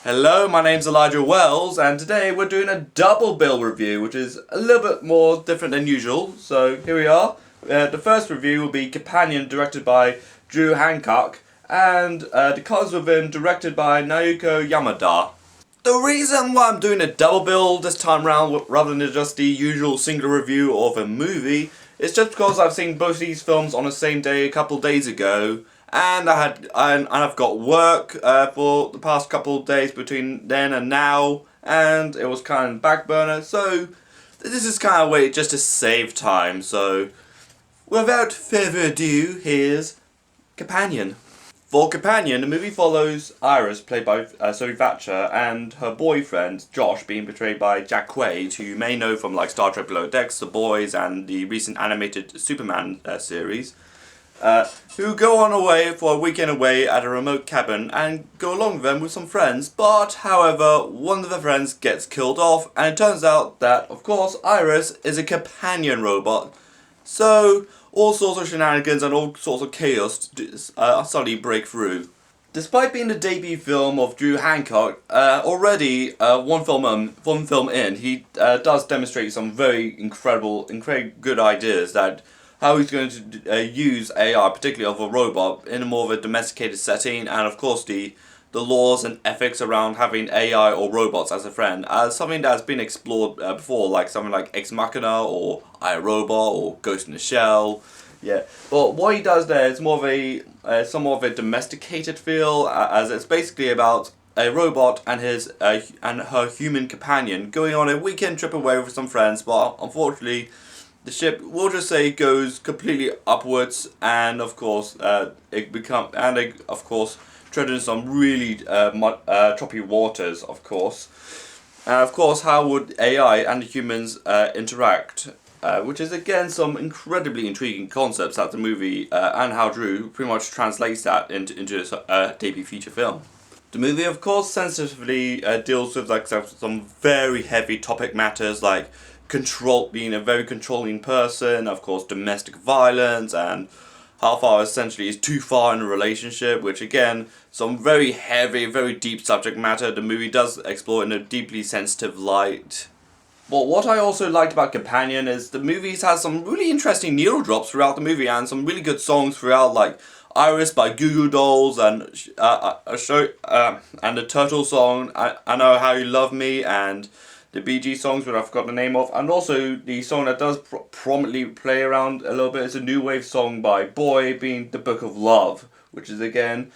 Hello, my name's Elijah Wells, and today we're doing a double bill review, which is a little bit more different than usual. So here we are. The first review will be Companion, directed by Drew Hancock, and The Colors Within, directed by Naoko Yamada. The reason why I'm doing a double bill this time round, rather than just the usual single review of a movie, is just because I've seen both these films on the same day a couple of days ago. And I've got work for the past couple of days between then and now, and it was kind of back burner. So this is kind of a way just to save time. So without further ado, here's Companion. For Companion, the movie follows Iris, played by Sophie Thatcher, and her boyfriend Josh, being portrayed by Jack Quaid, who you may know from like Star Trek Below Decks, The Boys, and the recent animated Superman series. Who go on away for a weekend away at a remote cabin and go along with them with some friends, but however, one of the friends gets killed off, and it turns out that, of course, Iris is a companion robot. So, all sorts of shenanigans and all sorts of chaos suddenly break through. Despite being the debut film of Drew Hancock, already one film in, he does demonstrate some very incredible good ideas that how he's going to use AI, particularly of a robot, in a more of a domesticated setting, and of course the laws and ethics around having AI or robots as a friend, as something that's been explored before, like something like Ex Machina or iRobot or Ghost in the Shell. Yeah, but what he does there is more of a somewhat of a domesticated feel, as it's basically about a robot and her human companion going on a weekend trip away with some friends, but unfortunately the ship, we'll just say, goes completely upwards, and of course, tread in some really choppy waters, of course. And of course, how would AI and the humans interact? Which is again some incredibly intriguing concepts that the movie and how Drew pretty much translates that into his debut feature film. The movie, of course, sensitively deals with like some very heavy topic matters like being a very controlling person, of course, domestic violence, and how far essentially is too far in a relationship, which again, some very heavy, very deep subject matter the movie does explore in a deeply sensitive light. But what I also liked about Companion is the movies has some really interesting needle drops throughout the movie and some really good songs throughout, like Iris by Goo Goo Dolls and and the Turtle song I Know How You Love Me, and the Bee Gees songs, which I forgot the name of, and also the song that does prominently play around a little bit is a new wave song by Boy, being The Book of Love, which is again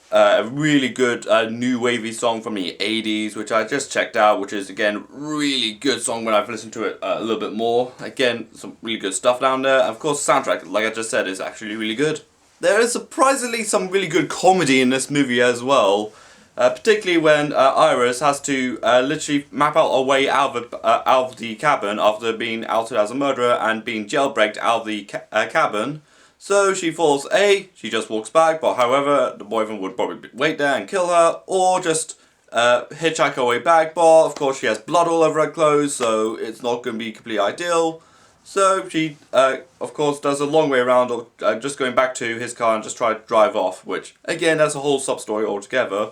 a really good new wavy song from the 80s, which I just checked out, which is again really good song when I've listened to it a little bit more. Again, some really good stuff down there. And of course, the soundtrack, like I just said, is actually really good. There is surprisingly some really good comedy in this movie as well. Particularly when Iris has to literally map out a way out of the cabin after being outed as a murderer and being jailbreaked out of the cabin. So she she just walks back, but however, the boyfriend would probably wait there and kill her, or just hitchhike her way back, but of course she has blood all over her clothes, so it's not going to be completely ideal. So she, of course, does a long way around, or just going back to his car and just try to drive off, which, again, that's a whole sub-story altogether.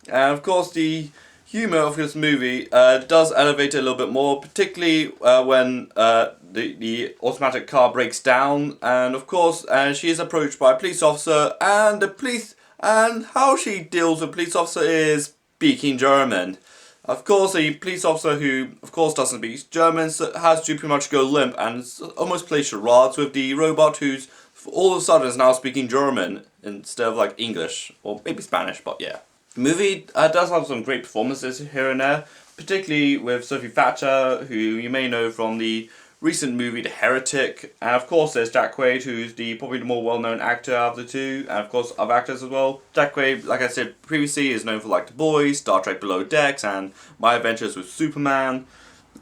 And of course, the humour of this movie does elevate it a little bit more, particularly when the automatic car breaks down, and of course, she is approached by a police officer, and how she deals with the police officer is speaking German. Of course, a police officer who, of course, doesn't speak German has to pretty much go limp and almost play charades with the robot, who's all of a sudden is now speaking German instead of like English or maybe Spanish, but yeah. The movie does have some great performances here and there, particularly with Sophie Thatcher, who you may know from the recent movie The Heretic, and of course there's Jack Quaid, who's probably the more well-known actor of the two, and of course other actors as well. Jack Quaid, like I said previously, is known for like The Boys, Star Trek Below Decks, and My Adventures with Superman.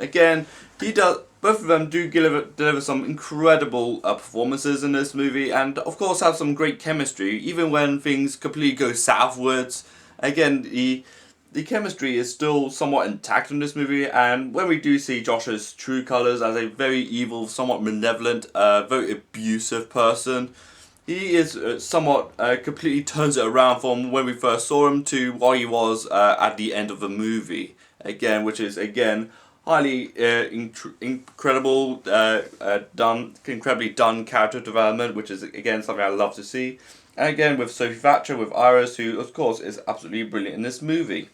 Again, both of them do deliver some incredible performances in this movie, and of course have some great chemistry, even when things completely go southwards. Again, the chemistry is still somewhat intact in this movie, and when we do see Josh's true colours as a very evil, somewhat malevolent, very abusive person, he is somewhat completely turns it around from when we first saw him to what he was at the end of the movie. Again, which is again highly incredible, incredibly done character development, which is again something I love to see. And again with Sophie Thatcher, with Iris, who of course is absolutely brilliant in this movie.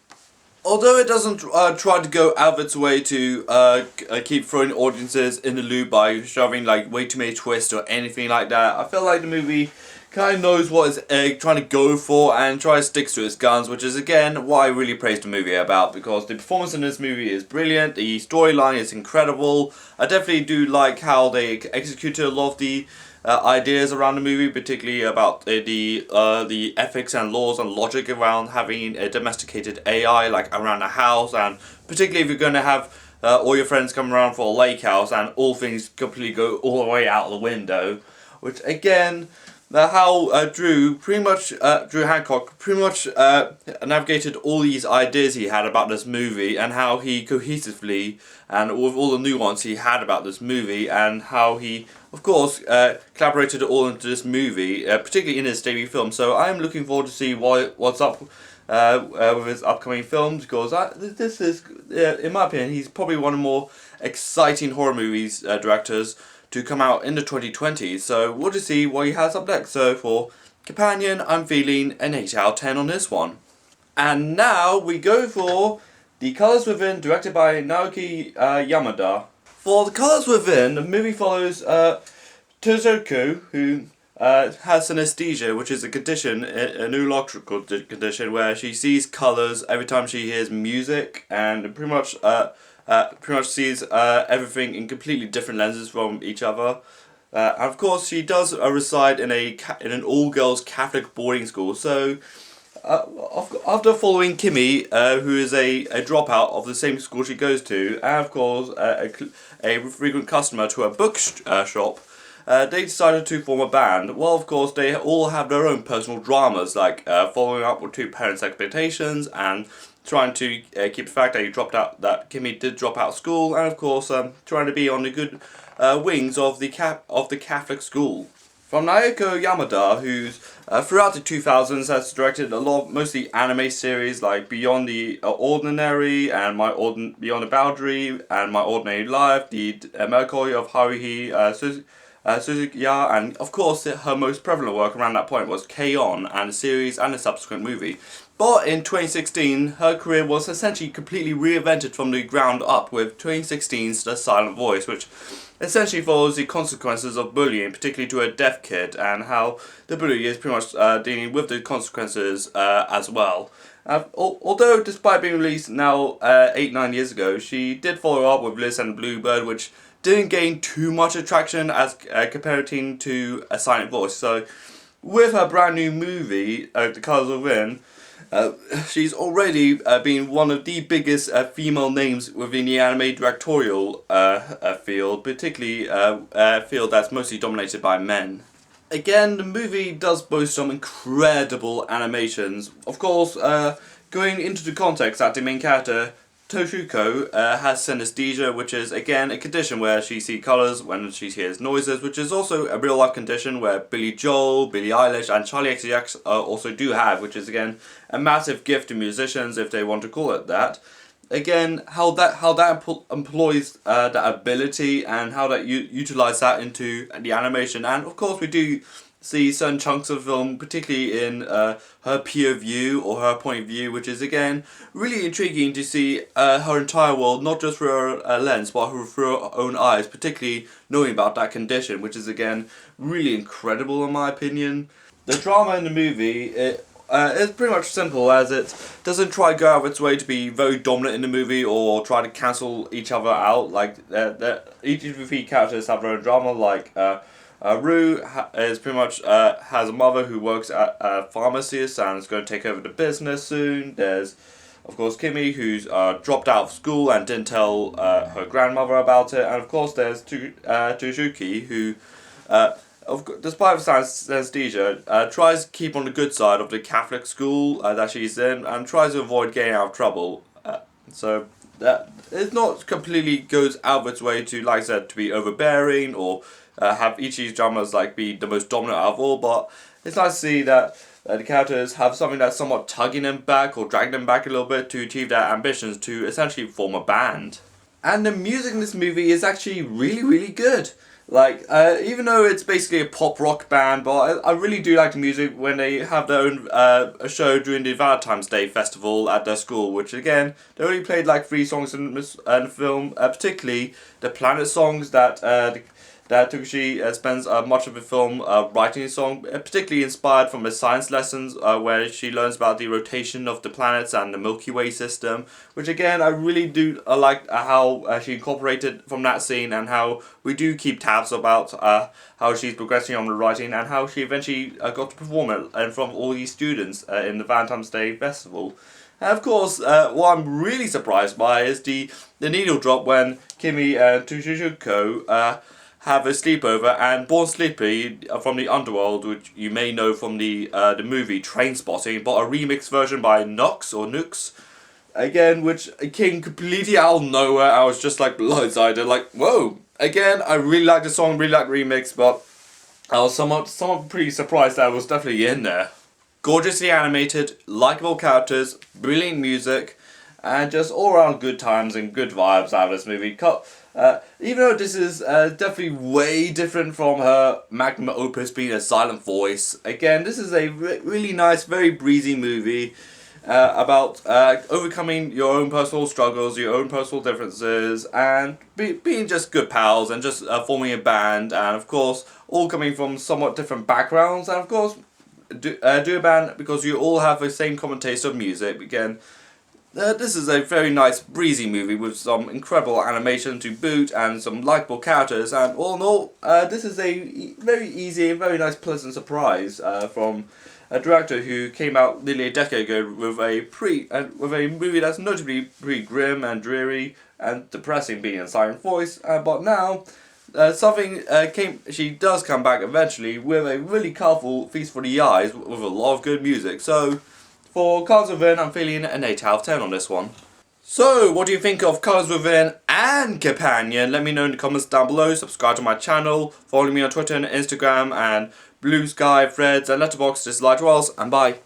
Although it doesn't try to go out of its way to keep throwing audiences in the loop by shoving like way too many twists or anything like that, I feel like the movie kind of knows what it's trying to go for and tries to stick to its guns, which is again what I really praise the movie about, because the performance in this movie is brilliant, the storyline is incredible. I definitely do like how they executed a lot of the ideas around the movie, particularly about the ethics and laws and logic around having a domesticated AI like around the house, and particularly if you're going to have all your friends come around for a lake house and all things completely go all the way out the window, which again. How Drew Hancock pretty much navigated all these ideas he had about this movie, and how he cohesively and with all the nuance he had about this movie, and how he of course collaborated it all into this movie, particularly in his debut film. So I'm looking forward to see what's up with his upcoming films, because this is, in my opinion, he's probably one of the more exciting horror movies directors to come out in the 2020s, so we'll just see what he has up next. So for Companion, I'm feeling an 8 out of 10 on this one. And now we go for The Colors Within, directed by Naoki Yamada. For The Colors Within, the movie follows Tozoku, who has synesthesia, which is a condition, a neurological condition, where she sees colours every time she hears music, and pretty much sees everything in completely different lenses from each other. And of course, she does reside in an all-girls Catholic boarding school. So, after following Kimmy, who is a dropout of the same school she goes to, and of course a frequent customer to her book shop, they decided to form a band. Well, of course, they all have their own personal dramas, like following up with two parents' expectations and trying to keep the fact that Kimmy did drop out of school, and of course trying to be on the good wings of the Catholic school. From Naoko Yamada, who's throughout the 2000s has directed a lot, mostly anime series like Beyond the Ordinary and Beyond the Boundary and My Ordinary Life, the Melancholy of Haruhi Suzukiya, and of course her most prevalent work around that point was K-On! And the series and the subsequent movie. But in 2016, her career was essentially completely reinvented from the ground up with 2016's The Silent Voice, which essentially follows the consequences of bullying, particularly to a deaf kid, and how the bully is pretty much dealing with the consequences as well. Although, despite being released now 8-9 years ago, she did follow up with Liz and Bluebird, which didn't gain too much attraction as comparing to A Silent Voice. So, with her brand new movie, The Colors Within, she's already been one of the biggest female names within the anime directorial field, particularly a field that's mostly dominated by men. Again, the movie does boast some incredible animations. Of course, going into the context that the main character, Toshuko, has synesthesia, which is again a condition where she sees colours when she hears noises, which is also a real life condition where Billy Joel, Billie Eilish and Charlie XCX also do have, which is again a massive gift to musicians if they want to call it that. Again, how that employs that ability and how that utilize that into the animation, and of course we do see certain chunks of film, particularly in her POV or her point of view, which is again really intriguing to see her entire world, not just through her lens, but through her own eyes, particularly knowing about that condition, which is again really incredible in my opinion. The drama in the movie, it's pretty much simple, as it doesn't try to go out of its way to be very dominant in the movie or try to cancel each other out. Like each of the three characters have their own drama. Like Rue is pretty much has a mother who works at a pharmacist and is going to take over the business soon. There's of course Kimmy, who's dropped out of school and didn't tell her grandmother about it, and of course there's Tuzuki, who despite the synesthesia, tries to keep on the good side of the Catholic school that she's in and tries to avoid getting out of trouble. So that it's not completely goes out of its way to, like I said, to be overbearing or have each of these dramas like be the most dominant out of all, but it's nice to see that the characters have something that's somewhat tugging them back or dragging them back a little bit to achieve their ambitions to essentially form a band. And the music in this movie is actually really, really good. Like, even though it's basically a pop rock band, but I really do like the music when they have their own a show during the Valentine's Day festival at their school, which again, they only played like 3 songs in the film, particularly the Planet songs that Tokushi spends much of the film writing a song, particularly inspired from the science lessons where she learns about the rotation of the planets and the Milky Way system, which again I really do like how she incorporated from that scene, and how we do keep tabs about how she's progressing on the writing and how she eventually got to perform it in front of all these students in the Valentine's Day festival. And of course, what I'm really surprised by is the needle drop when Kimi and Tsushuko have a sleepover, and Born Sleepy from the Underworld, which you may know from the movie Trainspotting, but a remix version by Nux, again, which came completely out of nowhere. I was just like blindsided, like, whoa! Again, I really like the song, really like the remix, but I was somewhat pretty surprised that it was definitely in there. Gorgeously animated, likable characters, brilliant music, and just all around good times and good vibes out of this movie. Even though this is definitely way different from her magnum opus being a silent voice, again, this is a really nice, very breezy movie about overcoming your own personal struggles, your own personal differences, and being just good pals, and just forming a band, and of course, all coming from somewhat different backgrounds, and of course, do a band because you all have the same common taste of music. Again, this is a very nice breezy movie with some incredible animation to boot and some likable characters, and all in all, this is a very easy, very nice, pleasant surprise from a director who came out nearly a decade ago with a movie that's notably pretty grim and dreary and depressing, being a silent voice, but now she does come back eventually with a really colourful Feast for the Eyes with a lot of good music. So for Colours Within, I'm feeling an 8 out of 10 on this one. So, what do you think of Colours Within and Companion? Let me know in the comments down below. Subscribe to my channel, follow me on Twitter and Instagram, and Blue Sky, Threads, and Letterboxd. This is Elijah Wells, and bye.